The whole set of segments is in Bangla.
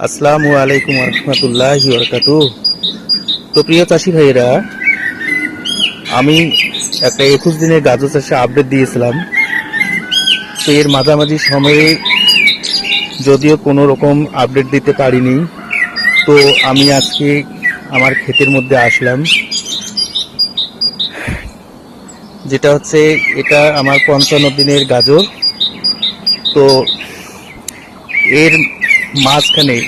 আসসালামু আলাইকুম রহমতুল্লাহি বরকাতুহ। তো প্রিয় চাষি ভাইয়েরা, আমি একটা 21 দিনের গাজর চাষে আপডেট দিয়েছিলাম। তো এর মাঝামাঝি সময়ে যদিও কোনো রকম আপডেট দিতে পারিনি, তো আমি আজকে আমার ক্ষেতের মধ্যে আসলাম। যেটা হচ্ছে, এটা আমার 55 দিনের গাজর। তো এর মাঝখানে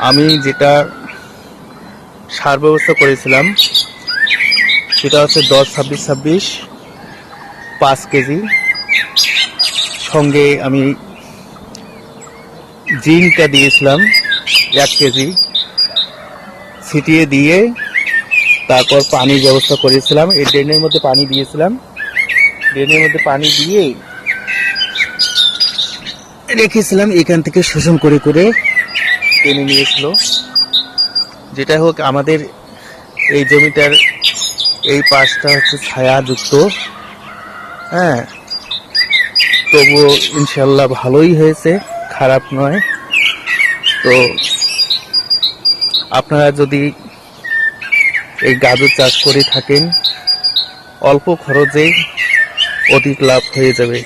আমি যেটা সার ব্যবস্থা করেছিলাম সেটা হচ্ছে 10-26-26 5 কেজি। সঙ্গে আমি জিঙ্কটা দিয়েছিলাম 1 কেজি ছিটিয়ে দিয়ে, তারপর পানির ব্যবস্থা করেছিলাম। এই ড্রেনের মধ্যে পানি দিয়েছিলাম, ড্রেনের মধ্যে পানি দিয়ে রেখেছিলাম, এখান থেকে শোষণ করে করে টেনে নিয়েছিল। যেটা হোক, আমাদের এই জমিটার এই পাশটা হচ্ছে ছায়াযুক্ত। হ্যাঁ, তবুও ইনশাল্লাহ ভালোই হয়েছে, খারাপ নয়। তো আপনারা যদি এই গাজর চাষ করে থাকেন, অল্প খরচে অধিক লাভ হয়ে যাবে।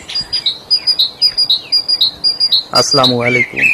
আসসালামু আলাইকুম।